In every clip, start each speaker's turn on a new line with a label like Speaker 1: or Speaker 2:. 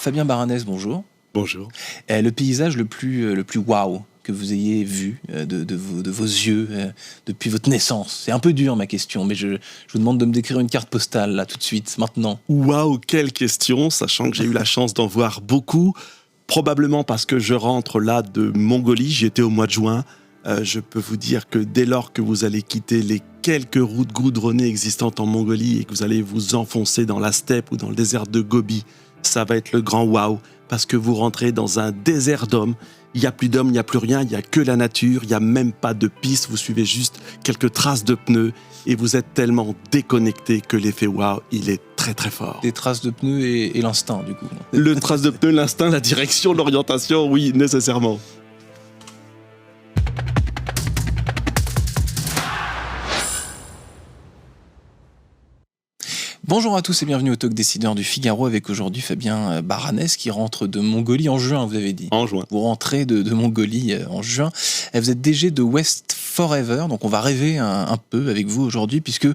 Speaker 1: Fabien Baranès, bonjour.
Speaker 2: Bonjour.
Speaker 1: Le paysage le plus waouh que vous ayez vu de vos yeux depuis votre naissance. C'est un peu dur ma question, mais je vous demande de me décrire une carte postale là tout de suite, maintenant.
Speaker 2: Waouh, quelle question, sachant que j'ai eu la chance d'en voir beaucoup. Probablement parce que je rentre là de Mongolie, j'y étais au mois de juin. Je peux vous dire que dès lors que vous allez quitter les quelques routes goudronnées existantes en Mongolie et que vous allez vous enfoncer dans la steppe ou dans le désert de Gobi, ça va être le grand waouh, parce que vous rentrez dans un désert d'hommes. Il n'y a plus d'hommes, il n'y a plus rien, il n'y a que la nature, il n'y a même pas de piste, vous suivez juste quelques traces de pneus et vous êtes tellement déconnecté que l'effet waouh, il est très très fort.
Speaker 1: Des traces de pneus et l'instinct du coup.
Speaker 2: Le trace de pneus, l'instinct, la direction, l'orientation, oui, nécessairement.
Speaker 1: Bonjour à tous et bienvenue au Talk Décideur du Figaro avec aujourd'hui Fabien Baranès qui rentre de Mongolie en juin, vous avez dit.
Speaker 2: En juin.
Speaker 1: Vous rentrez de Mongolie en juin. Vous êtes DG de West Forever, donc on va rêver un peu avec vous aujourd'hui puisque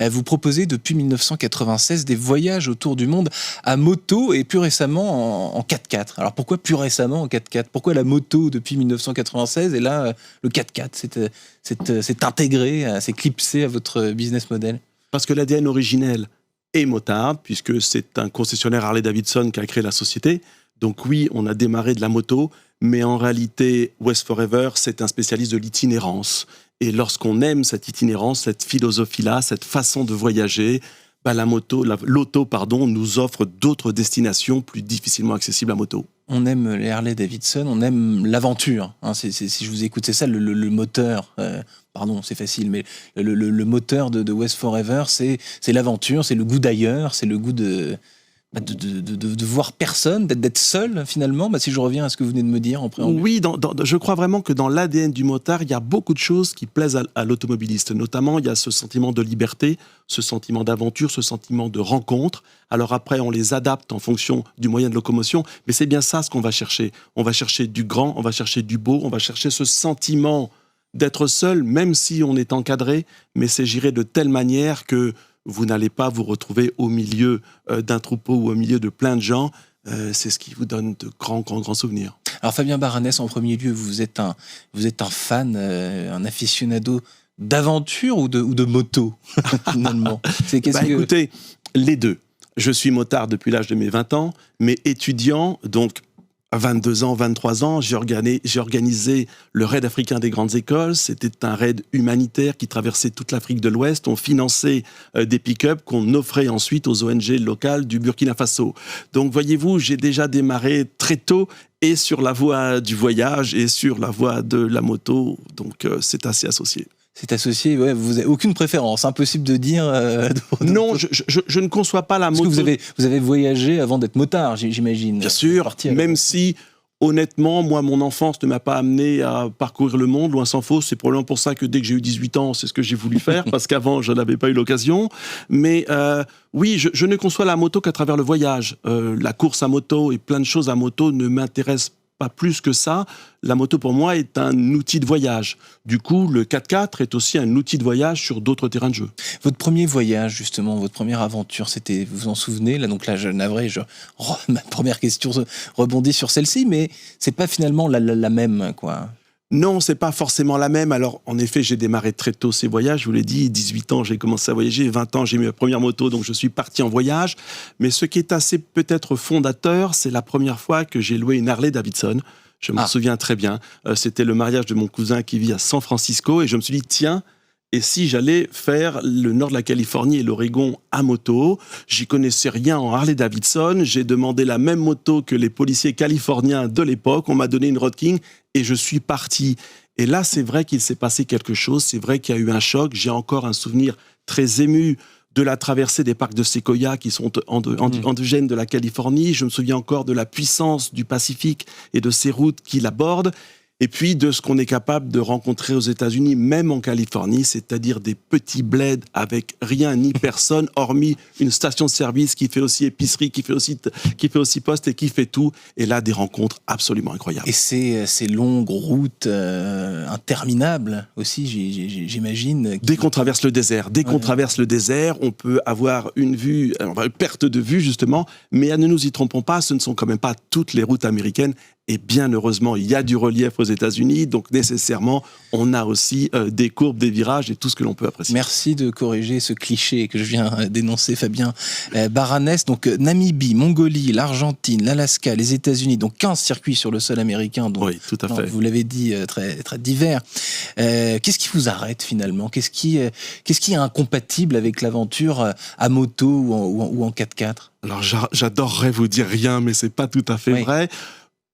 Speaker 1: vous proposez depuis 1996 des voyages autour du monde à moto et plus récemment en 4x4. Alors pourquoi plus récemment en 4x4 ? Pourquoi la moto depuis 1996 et là le 4x4 c'est intégré, c'est clipsé à votre business model ?
Speaker 2: Parce que l'ADN originel est motard, puisque c'est un concessionnaire Harley-Davidson qui a créé la société. Donc oui, on a démarré de la moto, mais en réalité, West Forever, c'est un spécialiste de l'itinérance. Et lorsqu'on aime cette itinérance, cette philosophie-là, cette façon de voyager, l'auto, nous offre d'autres destinations plus difficilement accessibles à moto.
Speaker 1: On aime les Harley-Davidson, on aime l'aventure. Hein, si je vous écoute, c'est ça le moteur. Pardon, c'est facile, mais le moteur de West Forever, c'est l'aventure, c'est le goût d'ailleurs, c'est le goût de voir personne, d'être seul finalement. Si je reviens à ce que vous venez de me dire en préambule.
Speaker 2: Oui, je crois vraiment que dans l'ADN du motard, il y a beaucoup de choses qui plaisent à l'automobiliste. Notamment, il y a ce sentiment de liberté, ce sentiment d'aventure, ce sentiment de rencontre. Alors après, on les adapte en fonction du moyen de locomotion, mais c'est bien ça ce qu'on va chercher. On va chercher du grand, on va chercher du beau, on va chercher ce sentiment d'être seul, même si on est encadré, mais c'est géré de telle manière que vous n'allez pas vous retrouver au milieu d'un troupeau ou au milieu de plein de gens. C'est ce qui vous donne de grands souvenirs.
Speaker 1: Alors Fabien Baranès, en premier lieu, vous êtes un fan, un aficionado d'aventure ou de moto, finalement.
Speaker 2: Écoutez, les deux. Je suis motard depuis l'âge de mes 20 ans, mais étudiant, donc à 22 ans, 23 ans, j'ai organisé le raid africain des grandes écoles. C'était un raid humanitaire qui traversait toute l'Afrique de l'Ouest. On finançait des pick-up qu'on offrait ensuite aux ONG locales du Burkina Faso. Donc, voyez-vous, j'ai déjà démarré très tôt et sur la voie du voyage et sur la voie de la moto. Donc, c'est assez associé.
Speaker 1: C'est associé, ouais, vous n'avez aucune préférence, impossible de dire...
Speaker 2: Non, je ne conçois pas la moto.
Speaker 1: Parce que vous avez voyagé avant d'être motard, j'imagine.
Speaker 2: Bien sûr, même si, honnêtement, moi, mon enfance ne m'a pas amené à parcourir le monde, loin s'en faut. C'est probablement pour ça que dès que j'ai eu 18 ans, c'est ce que j'ai voulu faire, parce qu'avant, je n'avais pas eu l'occasion. Mais oui, je ne conçois la moto qu'à travers le voyage. La course à moto et plein de choses à moto ne m'intéressent pas plus que ça. La moto, pour moi, est un outil de voyage. Du coup, le 4x4 est aussi un outil de voyage sur d'autres terrains de jeu.
Speaker 1: Votre premier voyage, justement, votre première aventure, c'était, vous vous en souvenez? Là, donc là, ma première question rebondit sur celle-ci, mais c'est pas finalement la même, quoi.
Speaker 2: Non, c'est pas forcément la même. Alors, en effet, j'ai démarré très tôt ces voyages. Je vous l'ai dit, 18 ans, j'ai commencé à voyager. 20 ans, j'ai eu ma première moto, donc je suis parti en voyage. Mais ce qui est assez peut-être fondateur, c'est la première fois que j'ai loué une Harley-Davidson. Je m'en souviens très bien. C'était le mariage de mon cousin qui vit à San Francisco. Et je me suis dit, tiens, et si j'allais faire le nord de la Californie et l'Oregon à moto? J'y connaissais rien en Harley-Davidson. J'ai demandé la même moto que les policiers californiens de l'époque. On m'a donné une Road King et je suis parti. Et là, c'est vrai qu'il s'est passé quelque chose. C'est vrai qu'il y a eu un choc. J'ai encore un souvenir très ému de la traversée des parcs de séquoia qui sont endogènes de la Californie. Je me souviens encore de la puissance du Pacifique et de ces routes qui l'abordent. et puis de ce qu'on est capable de rencontrer aux États-Unis, même en Californie, c'est-à-dire des petits bleds avec rien ni personne, hormis une station de service qui fait aussi épicerie, qui fait aussi poste et qui fait tout. Et là, des rencontres absolument incroyables.
Speaker 1: Et ces longues routes interminables aussi, j'imagine.
Speaker 2: Dès qu'on traverse le désert, on peut avoir une vue, perte de vue justement, mais ne nous y trompons pas, ce ne sont quand même pas toutes les routes américaines. Et bien heureusement, il y a du relief aux États-Unis, donc nécessairement, on a aussi des courbes, des virages et tout ce que l'on peut apprécier.
Speaker 1: Merci de corriger ce cliché que je viens d'énoncer, Fabien Baranès. Donc Namibie, Mongolie, l'Argentine, l'Alaska, les États-Unis, donc 15 circuits sur le sol américain. Donc,
Speaker 2: oui, tout à fait.
Speaker 1: Vous l'avez dit, très, très divers. Qu'est-ce qui vous arrête finalement ? Qu'est-ce qui est incompatible avec l'aventure à moto ou en 4x4 ?
Speaker 2: Alors j'adorerais vous dire rien, mais c'est pas tout à fait vrai.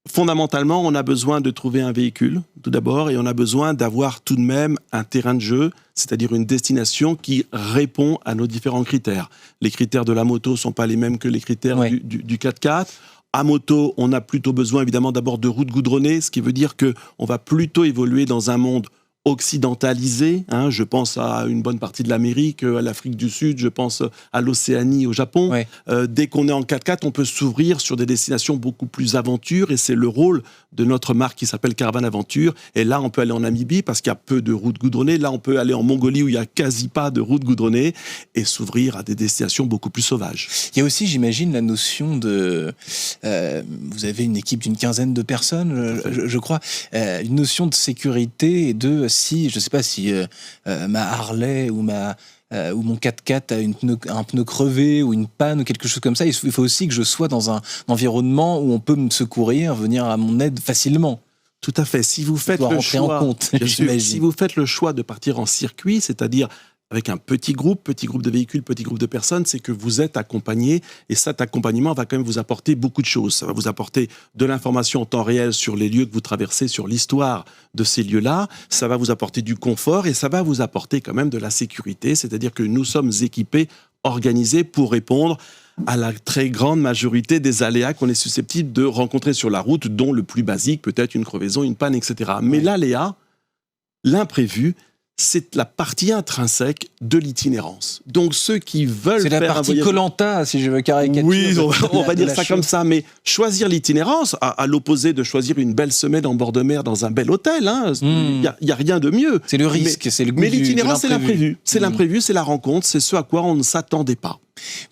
Speaker 2: Fondamentalement, on a besoin de trouver un véhicule, tout d'abord, et on a besoin d'avoir tout de même un terrain de jeu, c'est-à-dire une destination qui répond à nos différents critères. Les critères de la moto ne sont pas les mêmes que les critères du 4x4. À moto, on a plutôt besoin, évidemment, d'abord de routes goudronnées, ce qui veut dire qu'on va plutôt évoluer dans un monde occidentalisé, je pense à une bonne partie de l'Amérique, à l'Afrique du Sud, je pense à l'Océanie, au Japon. Dès qu'on est en 4x4, on peut s'ouvrir sur des destinations beaucoup plus aventure, et c'est le rôle de notre marque qui s'appelle Caravane Aventure. Et là, on peut aller en Namibie parce qu'il y a peu de routes goudronnées. Là, on peut aller en Mongolie où il n'y a quasi pas de routes goudronnées et s'ouvrir à des destinations beaucoup plus sauvages.
Speaker 1: Il y a aussi, j'imagine, la notion de... vous avez une équipe d'une quinzaine de personnes, je crois, une notion de sécurité et de... Si, je ne sais pas si ma Harley ou mon 4x4 a un pneu crevé ou une panne ou quelque chose comme ça, il faut aussi que je sois dans un environnement où on peut me secourir, venir à mon aide facilement.
Speaker 2: Tout à fait. Si vous faites le choix, si vous faites le choix de partir en circuit, c'est-à-dire avec un petit groupe de véhicules, petit groupe de personnes, c'est que vous êtes accompagné, et cet accompagnement va quand même vous apporter beaucoup de choses. Ça va vous apporter de l'information en temps réel sur les lieux que vous traversez, sur l'histoire de ces lieux-là, ça va vous apporter du confort, et ça va vous apporter quand même de la sécurité, c'est-à-dire que nous sommes équipés, organisés pour répondre à la très grande majorité des aléas qu'on est susceptible de rencontrer sur la route, dont le plus basique, peut-être une crevaison, une panne, etc. Mais l'aléa, l'imprévu, c'est la partie intrinsèque de l'itinérance. Donc ceux qui veulent faire un voyage...
Speaker 1: C'est la partie Koh-Lanta, si je veux caricaturer.
Speaker 2: Oui, on va dire ça comme ça, mais choisir l'itinérance, à l'opposé de choisir une belle semaine en bord de mer dans un bel hôtel, il n'y a rien de mieux.
Speaker 1: C'est le risque, c'est le goût.
Speaker 2: Mais l'itinérance, c'est l'imprévu. C'est l'imprévu, c'est la rencontre, c'est ce à quoi on ne s'attendait pas.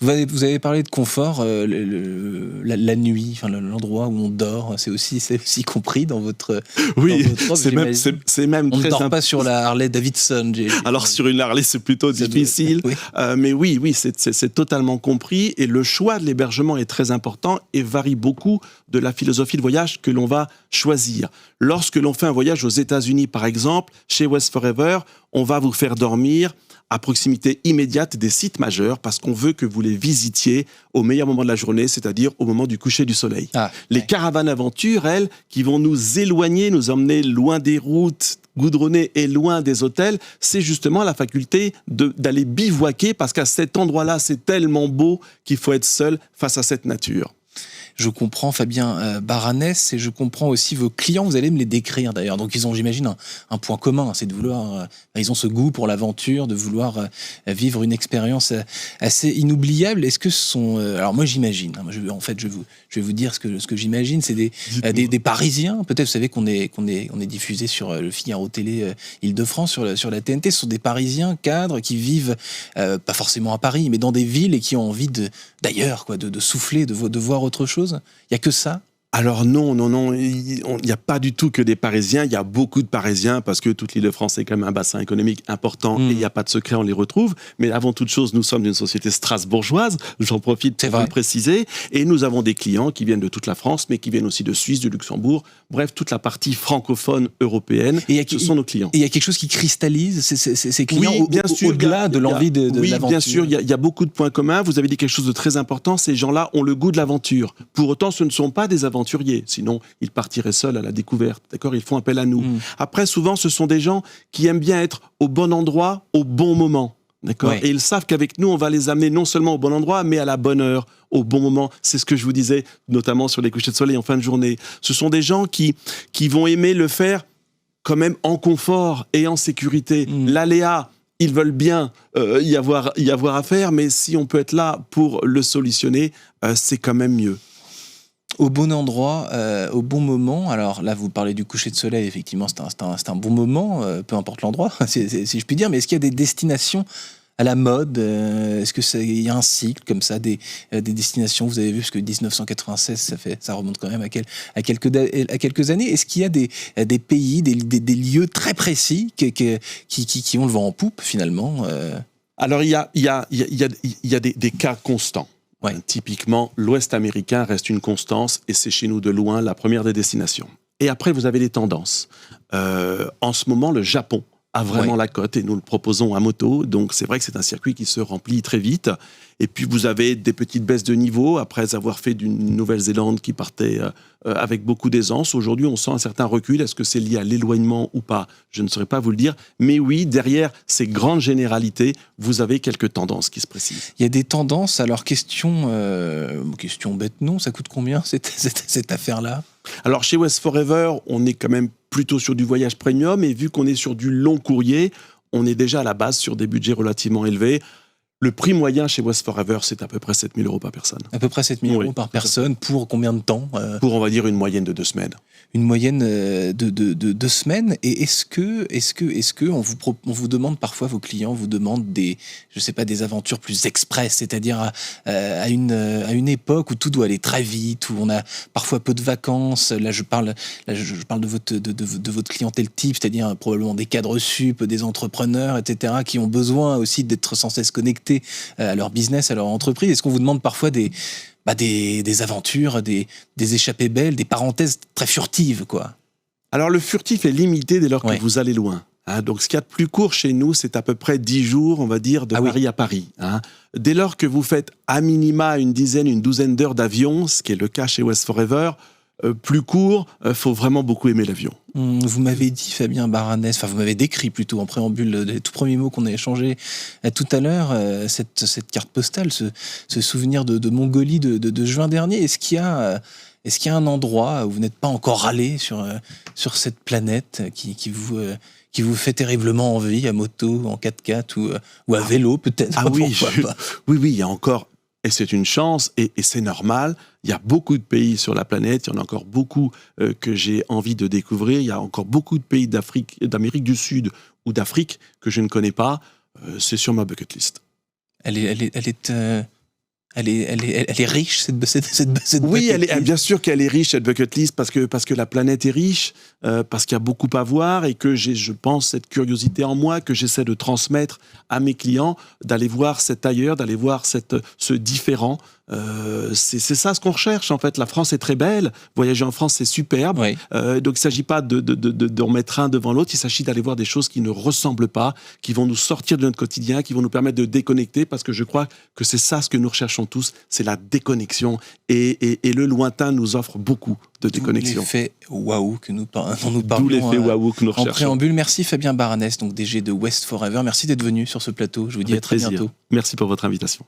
Speaker 1: Vous avez parlé de confort, la nuit, enfin l'endroit où on dort, c'est aussi compris dans votre.
Speaker 2: Oui,
Speaker 1: dans votre offre,
Speaker 2: c'est même
Speaker 1: on
Speaker 2: très.
Speaker 1: On ne dort pas sur la Harley Davidson.
Speaker 2: Alors sur une Harley, c'est plutôt difficile, mais oui, c'est totalement compris. Et le choix de l'hébergement est très important et varie beaucoup de la philosophie de voyage que l'on va choisir. Lorsque l'on fait un voyage aux États-Unis, par exemple, chez West Forever, on va vous faire dormir à proximité immédiate des sites majeurs parce qu'on veut que vous les visitiez au meilleur moment de la journée, c'est-à-dire au moment du coucher du soleil. Les caravanes aventures, elles, qui vont nous éloigner, nous emmener loin des routes goudronnées et loin des hôtels, c'est justement la faculté d'aller bivouaquer parce qu'à cet endroit-là, c'est tellement beau qu'il faut être seul face à cette nature.
Speaker 1: Je comprends Fabien Baranès et je comprends aussi vos clients. Vous allez me les décrire d'ailleurs. Donc ils ont, j'imagine, un point commun, c'est de vouloir. Ils ont ce goût pour l'aventure, de vouloir vivre une expérience assez inoubliable. Est-ce que ce sont alors moi j'imagine. En fait, je vais vous dire ce que j'imagine. C'est des Parisiens. Peut-être vous savez qu'on est diffusé sur le Figaro Télé Île-de-France sur la TNT. Ce sont des Parisiens cadres qui vivent pas forcément à Paris, mais dans des villes et qui ont envie d'ailleurs de souffler, de voir autre chose. Il n'y a que ça ?
Speaker 2: Alors non, il n'y a pas du tout que des Parisiens, il y a beaucoup de Parisiens parce que toute l'Île-de-France est quand même un bassin économique important et il n'y a pas de secret, on les retrouve. Mais avant toute chose, nous sommes une société strasbourgeoise, j'en profite pour le préciser, et nous avons des clients qui viennent de toute la France, mais qui viennent aussi de Suisse, du Luxembourg, bref, toute la partie francophone européenne, ce sont nos clients.
Speaker 1: Et il y a quelque chose qui cristallise ces clients
Speaker 2: au-delà
Speaker 1: de l'envie de l'aventure.
Speaker 2: Oui, bien sûr, il y a beaucoup de points communs. Vous avez dit quelque chose de très important, ces gens-là ont le goût de l'aventure. Pour autant, ce ne sont pas des aventuriers. Sinon, ils partiraient seuls à la découverte. D'accord ? Ils font appel à nous. Après, souvent, ce sont des gens qui aiment bien être au bon endroit, au bon moment. D'accord ? Et ils savent qu'avec nous, on va les amener non seulement au bon endroit, mais à la bonne heure, au bon moment. C'est ce que je vous disais, notamment sur les couchers de soleil en fin de journée. Ce sont des gens qui vont aimer le faire quand même en confort et en sécurité. L'aléa, ils veulent bien y avoir affaire, mais si on peut être là pour le solutionner, c'est quand même mieux.
Speaker 1: Au bon endroit, au bon moment. Alors là, vous parlez du coucher de soleil, effectivement, c'est un bon moment, peu importe l'endroit, si je puis dire, mais est-ce qu'il y a des destinations à la mode? Est-ce qu'il y a un cycle comme ça, des destinations, vous avez vu, parce que 1996, ça remonte quand même à quelques années. Est-ce qu'il y a des pays, des lieux très précis qui ont le vent en poupe, finalement?
Speaker 2: Alors, il y a des cas constants.
Speaker 1: Ouais.
Speaker 2: Typiquement, l'Ouest américain reste une constance et c'est chez nous de loin la première des destinations. Et après, vous avez les tendances. En ce moment, le Japon a vraiment la cote et nous le proposons à moto. Donc, c'est vrai que c'est un circuit qui se remplit très vite. Et puis, vous avez des petites baisses de niveau après avoir fait d'une Nouvelle-Zélande qui partait avec beaucoup d'aisance. Aujourd'hui, on sent un certain recul. Est-ce que c'est lié à l'éloignement ou pas? Je ne saurais pas vous le dire. Mais oui, derrière ces grandes généralités, vous avez quelques tendances qui se précisent.
Speaker 1: Il y a des tendances. Alors, question bête, non, ça coûte combien cette affaire-là?
Speaker 2: Alors, chez West Forever, on est quand même plutôt sur du voyage premium, et vu qu'on est sur du long courrier, on est déjà à la base sur des budgets relativement élevés. Le prix moyen chez West Forever, c'est à peu près 7 000 € par personne.
Speaker 1: À peu près 7 000 € par personne, pour combien de temps?
Speaker 2: Pour, on va dire, une moyenne de 2 semaines.
Speaker 1: Une moyenne de 2 semaines. Et est-ce que on vous demande parfois, vos clients vous demandent des aventures plus express, c'est-à-dire à une époque où tout doit aller très vite, où on a parfois peu de vacances. Là, je parle de votre clientèle type, c'est-à-dire probablement des cadres sup, des entrepreneurs, etc., qui ont besoin aussi d'être sans cesse connectés à leur business, à leur entreprise. Est-ce qu'on vous demande parfois des aventures, des échappées belles, des parenthèses très furtives, quoi?
Speaker 2: Alors, le furtif est limité dès lors que vous allez loin. Donc, ce qu'il y a de plus court chez nous, c'est à peu près 10 jours, on va dire, de Paris à Paris. Dès lors que vous faites à minima une douzaine d'heures d'avion, ce qui est le cas chez West Forever, plus court, faut vraiment beaucoup aimer l'avion.
Speaker 1: Vous m'avez dit, Fabien Baranès, vous m'avez décrit plutôt en préambule les tout premiers mots qu'on a échangés tout à l'heure, cette carte postale, ce souvenir de Mongolie de juin dernier. Est-ce qu'il y a un endroit où vous n'êtes pas encore allé sur cette planète qui vous fait terriblement envie, à moto, en 4x4 ou à vélo peut-être?
Speaker 2: Oui, il y a encore. Et c'est une chance, et c'est normal. Il y a beaucoup de pays sur la planète, il y en a encore beaucoup que j'ai envie de découvrir. Il y a encore beaucoup de pays d'Amérique du Sud ou d'Afrique que je ne connais pas. C'est sur ma bucket list.
Speaker 1: Elle est riche, cette
Speaker 2: oui,
Speaker 1: bucket list.
Speaker 2: Bien sûr qu'elle est riche, cette bucket list, parce que la planète est riche, parce qu'il y a beaucoup à voir, et que j'ai, je pense, cette curiosité en moi que j'essaie de transmettre à mes clients, d'aller voir cet ailleurs, d'aller voir ce différent. C'est ça ce qu'on recherche, en fait. La France est très belle, voyager en France c'est superbe, donc il ne s'agit pas de remettre un devant l'autre, il s'agit d'aller voir des choses qui ne ressemblent pas, qui vont nous sortir de notre quotidien, qui vont nous permettre de déconnecter, parce que je crois que c'est ça ce que nous recherchons tous, c'est la déconnexion, et le lointain nous offre beaucoup de déconnexion.
Speaker 1: L'effet waouh dont nous parlons.
Speaker 2: D'où l'effet waouh que nous recherchons.
Speaker 1: En préambule, merci Fabien Baranès, donc DG de West Forever, merci d'être venu sur ce plateau, je vous dis à très bientôt.
Speaker 2: Merci pour votre invitation.